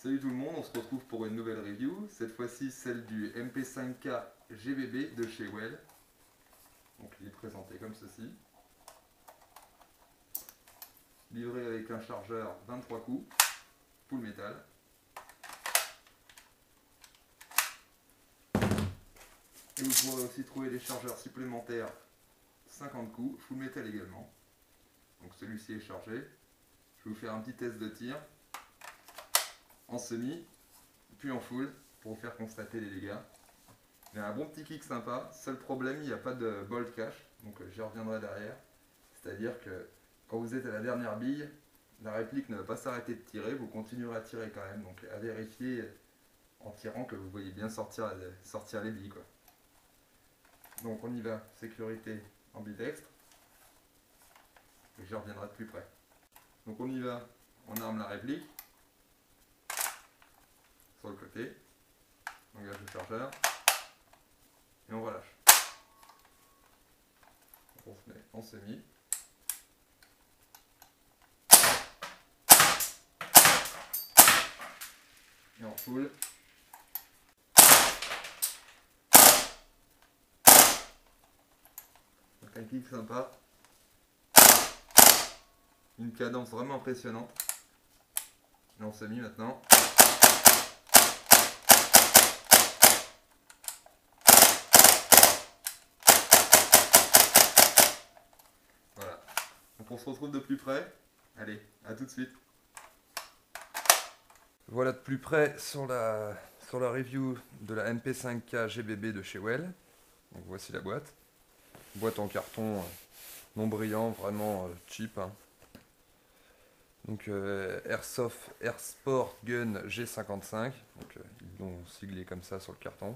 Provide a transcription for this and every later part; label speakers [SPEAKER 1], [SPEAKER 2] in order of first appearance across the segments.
[SPEAKER 1] Salut tout le monde, on se retrouve pour une nouvelle review, cette fois-ci celle du MP5K GBB de chez Well. Donc il est présenté comme ceci. Livré avec un chargeur 23 coups, full métal. Et vous pourrez aussi trouver des chargeurs supplémentaires 50 coups, full métal également. Donc celui-ci est chargé. Je vais vous faire un petit test de tir en semi, puis en full, pour vous faire constater les dégâts. Il y a un bon petit kick sympa, seul problème, il n'y a pas de bolt cache, donc j'y reviendrai derrière. C'est-à-dire que quand vous êtes à la dernière bille, la réplique ne va pas s'arrêter de tirer, vous continuerez à tirer quand même, donc à vérifier en tirant que vous voyez bien sortir les billes, quoi. Donc on y va, sécurité ambidextre, et j'y reviendrai de plus près. Donc on y va, on arme la réplique, sur le côté, on engage le chargeur, et on relâche. Donc on se met en semi. Et en full. Donc un kick sympa. Une cadence vraiment impressionnante. Et en semi maintenant. Voilà. Donc on se retrouve de plus près. Allez, à tout de suite. Voilà de plus près sur la review de la MP5K GBB de chez Well. Donc voici la boîte. Boîte en carton non brillant, vraiment cheap, hein. Donc Airsoft Airsport Gun G55. Donc ils l'ont siglé comme ça sur le carton.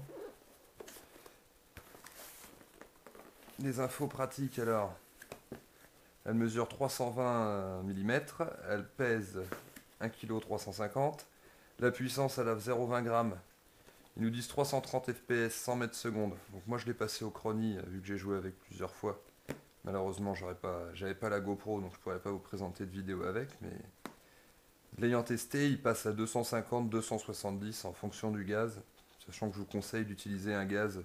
[SPEAKER 1] Les infos pratiques alors. Elle mesure 320 mm, elle pèse 1,350 kg. La puissance, elle a 0,20 g. Ils nous disent 330 fps, 100 mètres secondes. Donc moi je l'ai passé au chronie, vu que j'ai joué avec plusieurs fois. Malheureusement, j'avais pas la GoPro, donc je pourrais pas vous présenter de vidéo avec. Mais l'ayant testé, il passe à 250-270 en fonction du gaz. Sachant que je vous conseille d'utiliser un gaz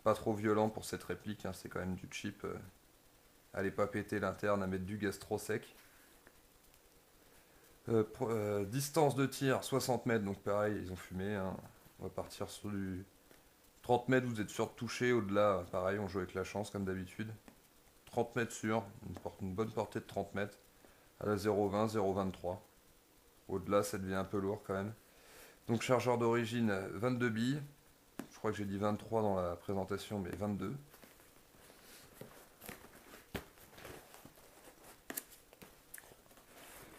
[SPEAKER 1] pas trop violent pour cette réplique, hein, c'est quand même du cheap. Allez pas péter l'interne à mettre du gaz trop sec. Distance de tir 60 mètres, donc pareil, ils ont fumé, hein. On va partir sur du 30 mètres, vous êtes sûr de toucher. Au-delà, pareil, on joue avec la chance comme d'habitude. 30 mètres sûr, une bonne portée de 30 mètres. À la 0,20, 0,23. Au-delà, ça devient un peu lourd quand même. Donc chargeur d'origine 22 billes. Je crois que j'ai dit 23 dans la présentation, mais 22.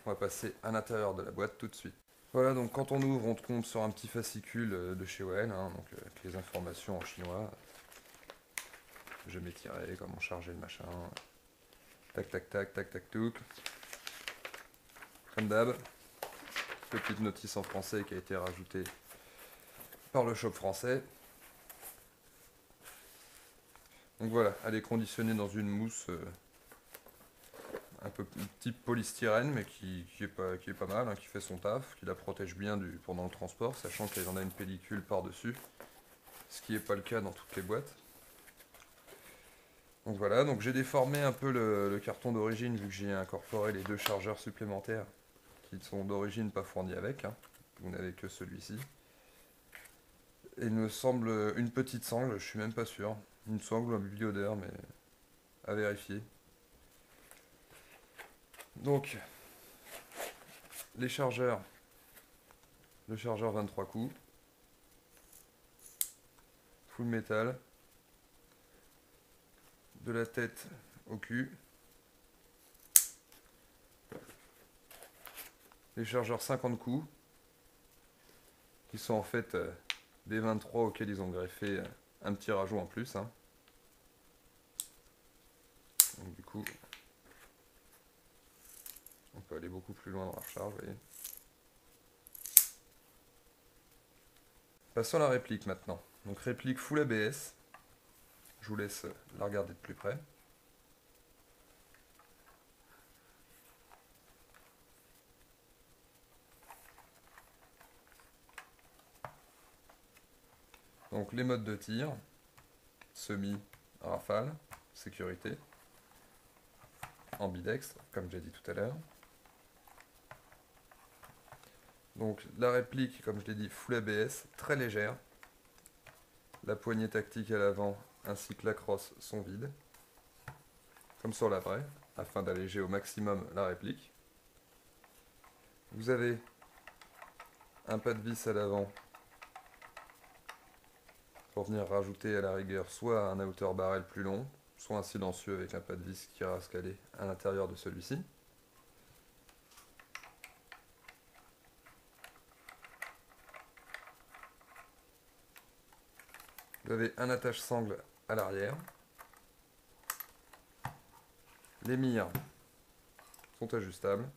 [SPEAKER 1] On va passer à l'intérieur de la boîte tout de suite. Voilà, donc quand on ouvre, on tombe sur un petit fascicule de chez Well, hein, donc avec les informations en chinois. Jamais tiré, comment charger le machin. Tac tac tac tac tac touc. Comme d'hab. Petite notice en français qui a été rajoutée par le shop français. Donc voilà, elle est conditionnée dans une mousse un peu type polystyrène, mais qui est pas mal, hein, qui fait son taf, qui la protège bien pendant le transport, sachant qu'il y en a une pellicule par-dessus, ce qui n'est pas le cas dans toutes les boîtes. Donc voilà, donc j'ai déformé un peu le carton d'origine, vu que j'ai incorporé les deux chargeurs supplémentaires qui sont d'origine pas fournis avec, hein. Vous n'avez que celui-ci. Et il me semble une petite sangle, je suis même pas sûr, une sangle ou un bibliodeur, mais à vérifier. Donc, les chargeurs, le chargeur 23 coups, full métal, de la tête au cul, les chargeurs 50 coups, qui sont en fait des 23 auxquels ils ont greffé un petit rajout en plus, hein. Donc du coup, on peut aller beaucoup plus loin dans la recharge, vous voyez. Passons à la réplique maintenant. Donc réplique full ABS. Je vous laisse la regarder de plus près. Donc les modes de tir, semi, rafale, sécurité, ambidextre, comme j'ai dit tout à l'heure. Donc la réplique, comme je l'ai dit, full ABS, très légère. La poignée tactique à l'avant ainsi que la crosse sont vides, comme sur la vraie, afin d'alléger au maximum la réplique. Vous avez un pas de vis à l'avant pour venir rajouter à la rigueur soit un outer barrel plus long, soit un silencieux avec un pas de vis qui ira se caler à l'intérieur de celui-ci. Vous avez un attache-sangle à l'arrière. Les mires sont ajustables.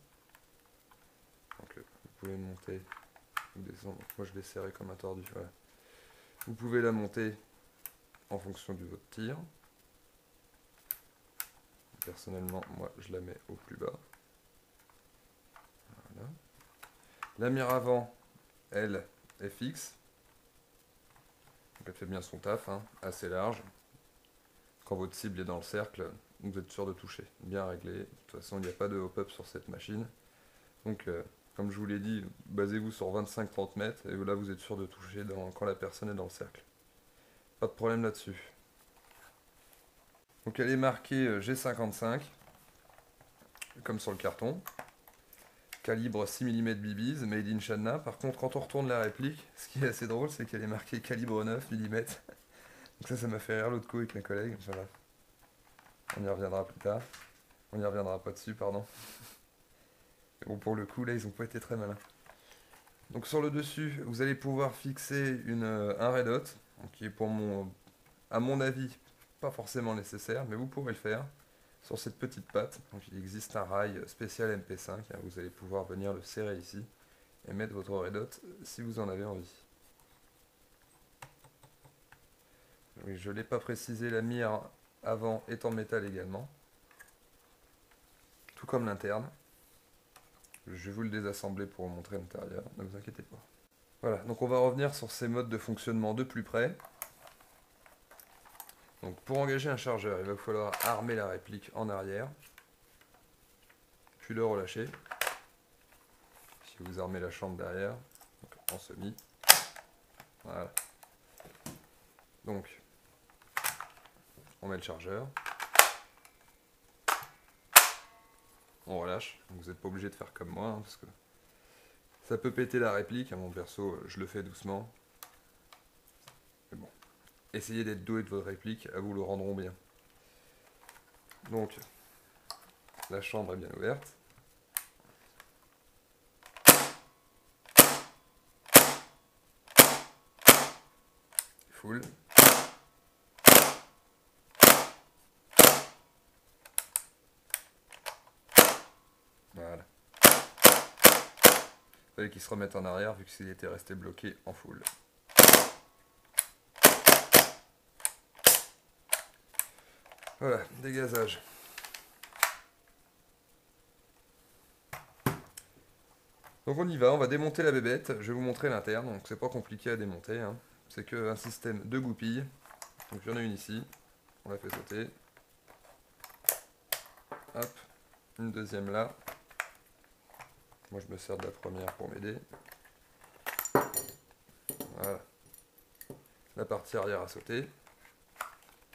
[SPEAKER 1] Donc, vous pouvez monter ou descendre. Moi je vais serrer comme un tordu. Voilà. Vous pouvez la monter en fonction de votre tir. Personnellement, moi je la mets au plus bas. Voilà. La mire avant, elle, est fixe. Donc elle fait bien son taf, hein, assez large. Quand votre cible est dans le cercle, vous êtes sûr de toucher. Bien réglé. De toute façon, il n'y a pas de hop-up sur cette machine. Donc, comme je vous l'ai dit, basez-vous sur 25-30 mètres. Et là, vous êtes sûr de toucher quand la personne est dans le cercle. Pas de problème là-dessus. Donc elle est marquée G55, comme sur le carton. Calibre 6 mm BBs, made in China. Par contre, quand on retourne la réplique, ce qui est assez drôle, c'est qu'elle est marquée calibre 9 mm. Donc ça m'a fait rire l'autre coup avec mes collègues. Enfin, bref. On y reviendra plus tard. On y reviendra pas dessus, pardon. Mais bon, pour le coup, là, ils ont pas été très malins. Donc sur le dessus, vous allez pouvoir fixer un red hot, qui est à mon avis, pas forcément nécessaire, mais vous pourrez le faire sur cette petite patte. Donc il existe un rail spécial MP5, hein, vous allez pouvoir venir le serrer ici et mettre votre red hot si vous en avez envie. Oui, je ne l'ai pas précisé, la mire avant est en métal également, tout comme l'interne. Je vais vous le désassembler pour vous montrer l'intérieur, ne vous inquiétez pas. Voilà, donc on va revenir sur ces modes de fonctionnement de plus près. Donc pour engager un chargeur, il va falloir armer la réplique en arrière, puis le relâcher. Si vous armez la chambre derrière, donc en semi. Voilà. Donc, on met le chargeur. On relâche. Donc vous n'êtes pas obligé de faire comme moi, hein, parce que ça peut péter la réplique. À mon perso, je le fais doucement. Mais bon, essayez d'être doué de votre réplique, à vous le rendront bien. Donc, la chambre est bien ouverte. Full. Voilà. Il fallait qu'il se remette en arrière vu qu'il était resté bloqué en full. Voilà, dégazage. Donc on y va, on va démonter la bébête. Je vais vous montrer l'interne, donc c'est pas compliqué à démonter, hein. C'est qu'un système de goupilles. Donc il y en a une ici, on la fait sauter. Hop, une deuxième là. Moi je me sers de la première pour m'aider. Voilà. La partie arrière à sauter.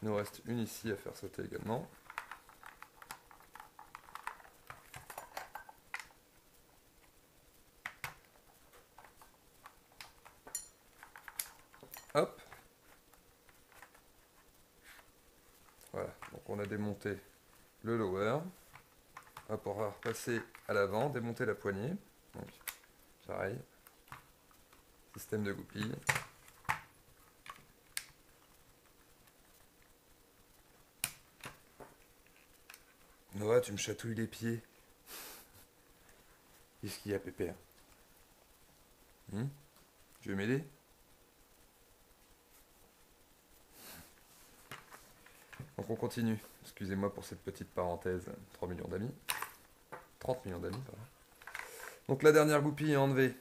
[SPEAKER 1] Il nous reste une ici à faire sauter également. Hop. Voilà, donc on a démonté le lower. On va pouvoir passer à l'avant, démonter la poignée. Donc, pareil. Système de goupille. Noah, tu me chatouilles les pieds. Qu'est-ce qu'il y a, Pépère? Tu veux m'aider? Donc on continue. Excusez-moi pour cette petite parenthèse. 3 millions d'amis. 30 millions d'amis, pardon. Donc la dernière goupille est enlevée.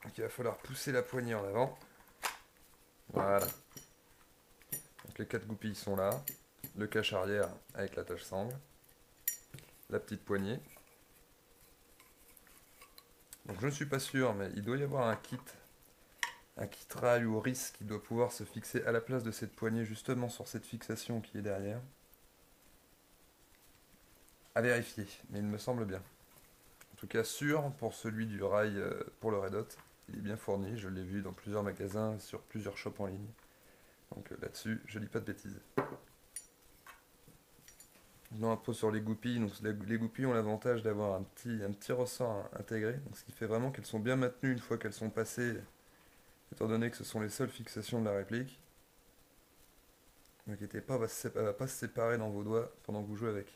[SPEAKER 1] Donc il va falloir pousser la poignée en avant. Voilà. Donc les 4 goupilles sont là. Le cache arrière avec l'attache sangle. La petite poignée. Donc je ne suis pas sûr, mais il doit y avoir un kit rail ou RIS qui doit pouvoir se fixer à la place de cette poignée, justement sur cette fixation qui est derrière. À vérifier, mais il me semble bien. En tout cas sûr pour celui du rail pour le Red Hot. Il est bien fourni, je l'ai vu dans plusieurs magasins, sur plusieurs shops en ligne. Donc là-dessus, je dis pas de bêtises. Non, un peu sur les goupilles. Donc les goupilles ont l'avantage d'avoir un petit ressort intégré, donc ce qui fait vraiment qu'elles sont bien maintenues une fois qu'elles sont passées, étant donné que ce sont les seules fixations de la réplique. Ne vous inquiétez pas, elle va pas se séparer dans vos doigts pendant que vous jouez avec.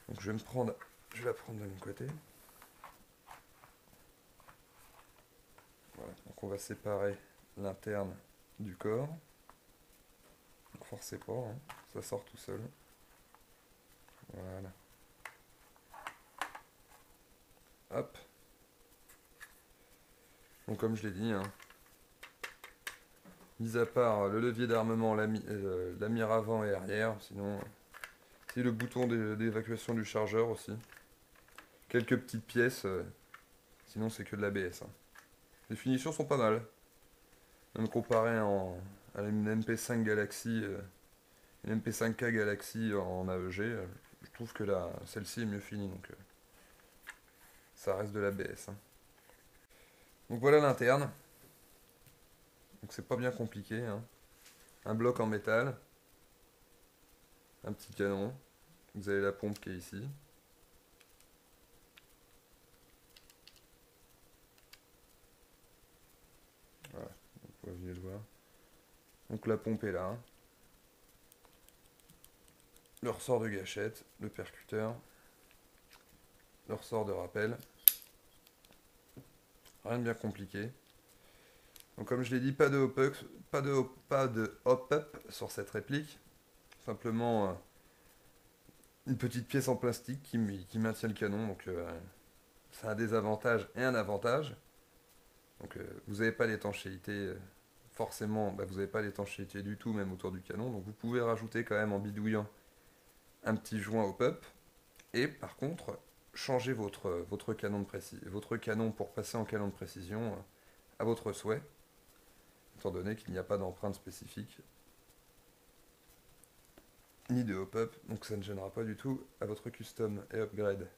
[SPEAKER 1] Donc je vais la prendre de mon côté. Voilà, donc on va séparer l'interne du corps. Donc forcez pas, hein, ça sort tout seul. Voilà. Hop. Donc comme je l'ai dit, hein, mis à part le levier d'armement, la mire avant et arrière, sinon c'est le bouton d'évacuation du chargeur aussi. Quelques petites pièces, sinon c'est que de l'ABS. Hein. Les finitions sont pas mal. Même comparé à une MP5 Galaxy, une MP5K Galaxy en AEG, je trouve que celle-ci est mieux finie, donc ça reste de l'ABS. Hein. Donc voilà l'interne. Donc c'est pas bien compliqué. Hein. Un bloc en métal, un petit canon. Vous avez la pompe qui est ici. Voilà, vous pouvez venir le voir. Donc la pompe est là. Le ressort de gâchette, le percuteur, le ressort de rappel. Rien de bien compliqué. Donc comme je l'ai dit, pas de hop-up sur cette réplique. Simplement une petite pièce en plastique qui maintient le canon. Donc ça a des avantages et un avantage. Donc vous n'avez pas l'étanchéité, forcément, vous n'avez pas l'étanchéité du tout, même autour du canon. Donc vous pouvez rajouter quand même en bidouillant un petit joint hop-up. Et par contre, changer votre canon pour passer en canon de précision à votre souhait, étant donné qu'il n'y a pas d'empreinte spécifique ni de hop-up, donc ça ne gênera pas du tout à votre custom et upgrade.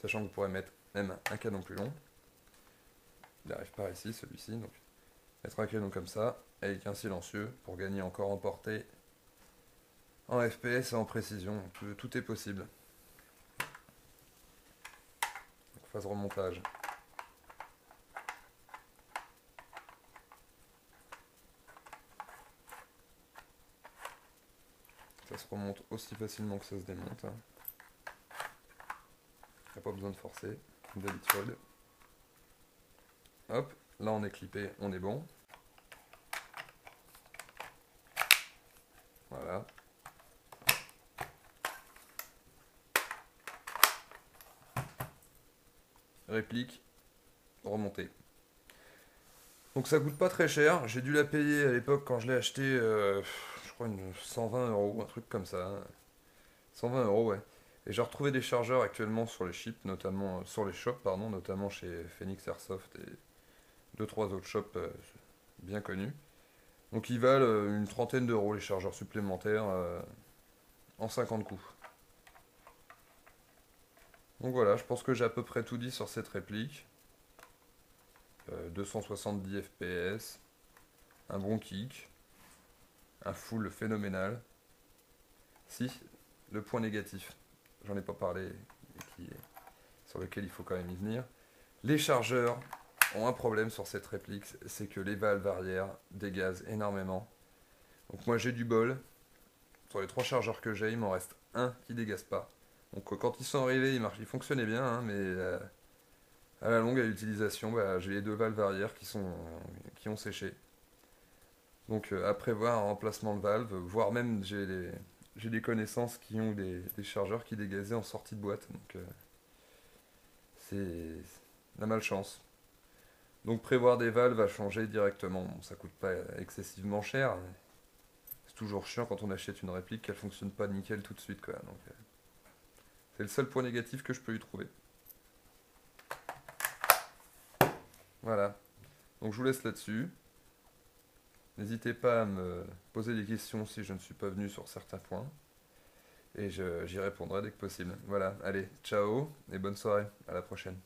[SPEAKER 1] Sachant que vous pourrez mettre même un canon plus long. Il arrive par ici, celui-ci, donc mettre un canon comme ça, avec un silencieux, pour gagner encore en portée, en FPS et en précision, tout est possible. Donc phase remontage. Ça se remonte aussi facilement que ça se démonte. Il n'y a pas besoin de forcer, comme d'habitude. Hop, là on est clippé, on est bon. Voilà. Réplique, remontée. Donc ça coûte pas très cher. J'ai dû la payer à l'époque quand je l'ai acheté, je crois 120 €, un truc comme ça. 120 €, ouais. Et j'ai retrouvé des chargeurs actuellement sur les shops, notamment chez Phoenix Airsoft et deux trois autres shops bien connus. Donc ils valent une trentaine d'euros les chargeurs supplémentaires en 50 coups. Donc voilà, je pense que j'ai à peu près tout dit sur cette réplique. 270 FPS, un bon kick, un full phénoménal. Si, le point négatif, j'en ai pas parlé, sur lequel il faut quand même y venir. Les chargeurs ont un problème sur cette réplique, c'est que les valves arrière dégazent énormément. Donc moi j'ai du bol, sur les 3 chargeurs que j'ai, il m'en reste un qui dégaze pas. Donc quand ils sont arrivés, ils fonctionnaient bien, hein, mais à la longue, à l'utilisation, j'ai les 2 valves arrière qui ont séché. Donc à prévoir un remplacement de valve, voire même j'ai des connaissances qui ont des chargeurs qui dégazaient en sortie de boîte. Donc c'est la malchance. Donc prévoir des valves à changer directement, bon, ça coûte pas excessivement cher. Mais c'est toujours chiant quand on achète une réplique qu'elle fonctionne pas nickel tout de suite, quoi. Donc c'est le seul point négatif que je peux y trouver. Voilà. Donc je vous laisse là-dessus. N'hésitez pas à me poser des questions si je ne suis pas venu sur certains points. Et j'y répondrai dès que possible. Voilà, allez, ciao et bonne soirée. À la prochaine.